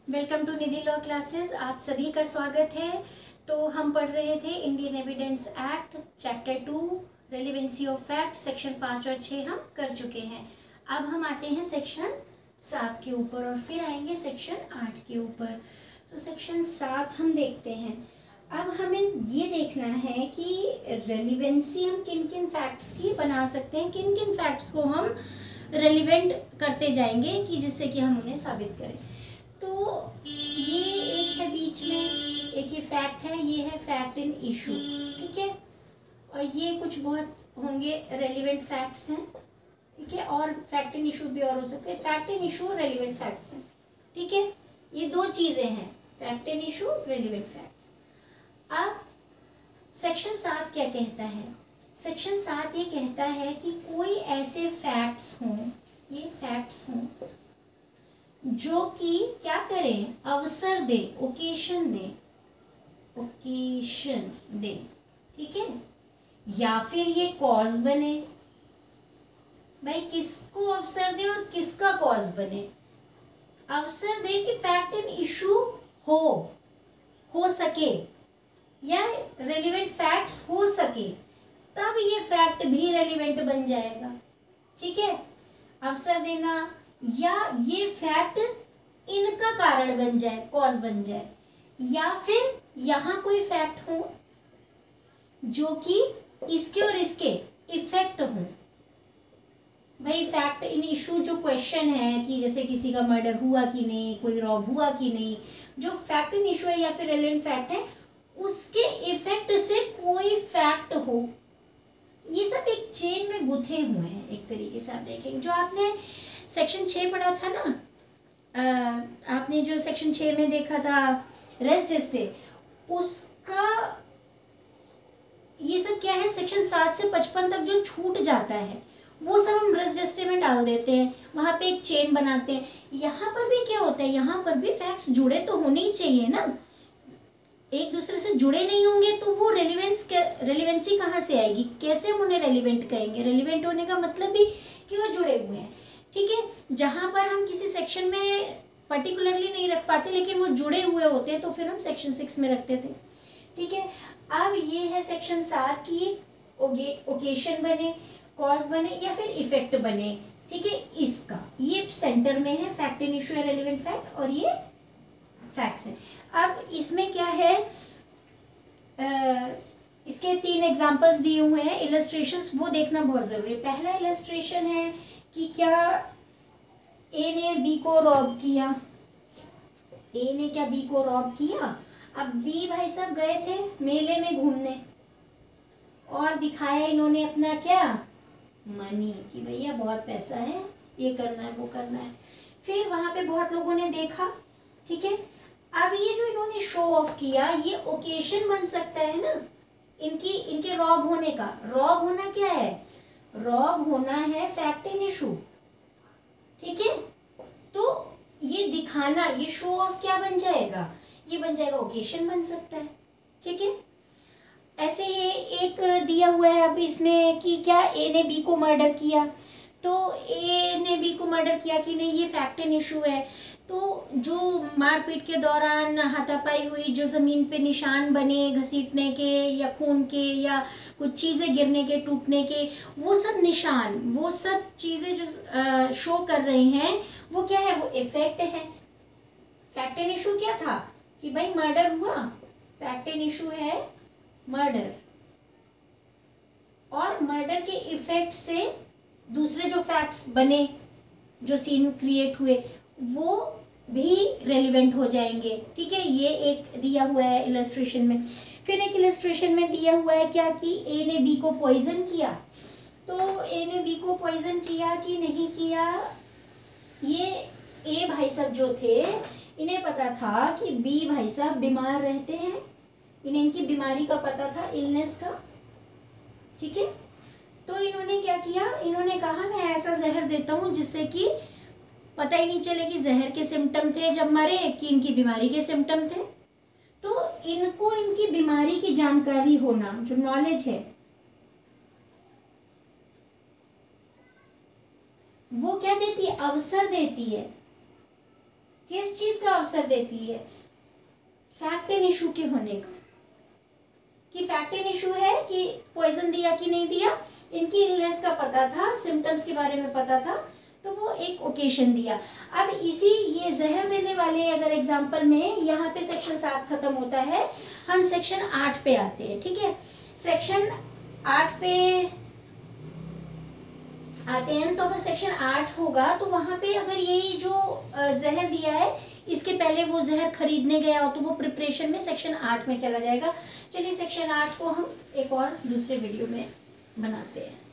Welcome to Nidhi law classes. आप सभी का स्वागत है। तो हम पढ़ रहे थे Indian evidence act chapter 2 relevancy of fact, section 5 और 6 हम कर चुके हैं। अब हम आते हैं सेक्शन 7 के ऊपर और फिर आएंगे सेक्शन 8 के ऊपर। तो सेक्शन 7 हम देखते हैं। अब हमें ये देखना है कि रेलिवेंसी हम किन किन फैक्ट्स की बना सकते हैं, किन किन फैक्ट्स को हम रेलिवेंट करते जाएंगे कि जिससे कि हम उन्हें साबित करें। तो ये एक है बीच में, एक ये फैक्ट है, ये है फैक्ट इन इशू, ठीक है। और ये कुछ बहुत होंगे रेलिवेंट फैक्ट्स हैं, ठीक है। और फैक्ट इन इशू भी और हो सकते हैं। Fact in issue relevant facts हैं, ठीक है। ये दो चीजें हैं, fact in issue, relevant facts. अब सेक्शन 7 क्या कहता है? सेक्शन 7 ये कहता है कि कोई ऐसे फैक्ट्स हों, ये फैक्ट्स हों जो कि क्या करें, अवसर दे, ओकेशन दे, ओकेशन दे, ठीक है। या फिर ये कॉज बने। भाई किसको अवसर दे और किसका कॉज बने? अवसर दे कि फैक्ट इन इशू हो सके या रेलिवेंट फैक्ट्स हो सके, तब ये फैक्ट भी रेलिवेंट बन जाएगा, ठीक है। अवसर देना या ये फैक्ट इनका कारण बन जाए, कॉज बन जाए, या फिर यहां कोई फैक्ट हो जो कि इसके और इसके इफेक्ट हो। भाई फैक्ट इन इशू जो क्वेश्चन है कि जैसे किसी का मर्डर हुआ कि नहीं, कोई रॉब हुआ कि नहीं, जो फैक्ट इन इशू है या फिर रेलेवेंट फैक्ट है, उसके इफेक्ट से कोई फैक्ट हो, ये सब एक चेन में गुथे हुए हैं। एक तरीके से आप देखेंगे, जो आपने सेक्शन 6 पढ़ा था ना, आपने जो सेक्शन 6 में देखा था रेस जेस्टे, उसका ये सब क्या है, सेक्शन 7 से 55 तक जो छूट जाता है वो सब हम रेस जेस्टे में डाल देते हैं, वहां पे एक चेन बनाते हैं। यहाँ पर भी क्या होता है, यहाँ पर भी फैक्ट्स जुड़े तो होने ही चाहिए ना। एक दूसरे से जुड़े नहीं होंगे तो वो रेलिवेंसी कहाँ से आएगी, कैसे हम उन्हें रेलिवेंट कहेंगे? रेलिवेंट होने का मतलब भी कि वो जुड़े हुए हैं, ठीक है। जहां पर हम किसी सेक्शन में पर्टिकुलरली नहीं रख पाते लेकिन वो जुड़े हुए होते हैं तो फिर हम सेक्शन 6 में रखते थे, ठीक है। अब ये है सेक्शन 7 की ओकेशन बने, कॉज बने या फिर इफेक्ट बने, ठीक है। इसका ये सेंटर में है, फैक्ट इन इशू है, रेलिवेंट फैक्ट, और ये फैक्ट्स है। अब इसमें क्या है, इसके 3 एग्जांपल्स दिए हुए हैं, इलस्ट्रेशंस, वो देखना बहुत जरूरी है। पहला इलस्ट्रेशन है कि क्या ए ने बी को रॉब किया, ए ने क्या बी को रॉब किया। अब बी भाई साहब गए थे मेले में घूमने और दिखाया इन्होंने अपना क्या, मनी, कि भैया बहुत पैसा है, ये करना है, वो करना है। फिर वहां पे बहुत लोगों ने देखा, ठीक है। अब ये जो इन्होंने शो ऑफ किया, ये ओकेशन बन सकता है ना इनके रॉब होने का। रॉब होना क्या है, रॉब होना है फैक्ट इन इशू, ठीक है। तो ये दिखाना, ये शो ऑफ क्या बन जाएगा, ये बन जाएगा ओकेशन बन सकता है, ठीक है। ऐसे ये एक दिया हुआ है अब इसमें कि क्या ए ने बी को मर्डर किया, तो ए ने बी को मर्डर किया कि नहीं, ये फैक्ट इन इशू है। तो जो मारपीट के दौरान हाथापाई हुई, जो जमीन पे निशान बने घसीटने के या खून के या कुछ चीजें गिरने के, टूटने के, वो सब निशान, वो सब चीजें जो शो कर रही हैं, वो क्या है, वो इफेक्ट है। फैक्ट इन इशू क्या था कि भाई मर्डर हुआ, फैक्ट इन इशू है मर्डर, और मर्डर के इफेक्ट से दूसरे जो फैक्ट्स बने, जो सीन क्रिएट हुए, वो भी रेलिवेंट हो जाएंगे, ठीक है। ये एक दिया हुआ है इलस्ट्रेशन में। फिर एक इलस्ट्रेशन में दिया हुआ है क्या कि ए ने बी को पॉइजन किया। तो ए ने बी को पॉइजन किया कि नहीं किया, ये ए भाई साहब जो थे, इन्हें पता था कि बी भाई साहब बीमार रहते हैं, इन्हें इनकी बीमारी का पता था, इलनेस का, ठीक है। तो इन्होंने क्या किया, इन्होंने कहा मैं ऐसा जहर देता हूं जिससे कि पता ही नहीं चले कि जहर के सिम्टम थे जब मरे कि इनकी बीमारी के सिम्टम थे। तो इनको इनकी बीमारी की जानकारी होना, जो नॉलेज है, वो क्या देती है, अवसर देती है किस किस चीज का अवसर देती है? फैक्ट एंड इशू के होने का, कि फैक्ट एंड इशू है कि पॉइजन दिया कि नहीं दिया, इनकी इलनेस का पता था, सिम्टम्स के बारे में पता था, तो वो एक ओकेशन दिया। अब इसी ये जहर देने वाले अगर एग्जाम्पल में यहाँ पे सेक्शन 7 खत्म होता है, हम सेक्शन 8 पे आते हैं। ठीक है, सेक्शन 8 पे आते हैं। तो अगर सेक्शन 8 होगा तो वहां पे अगर यही जो जहर दिया है इसके पहले वो जहर खरीदने गया हो तो वो प्रिपरेशन में सेक्शन 8 में चला जाएगा। चलिए सेक्शन 8 को हम एक और दूसरे वीडियो में बनाते हैं।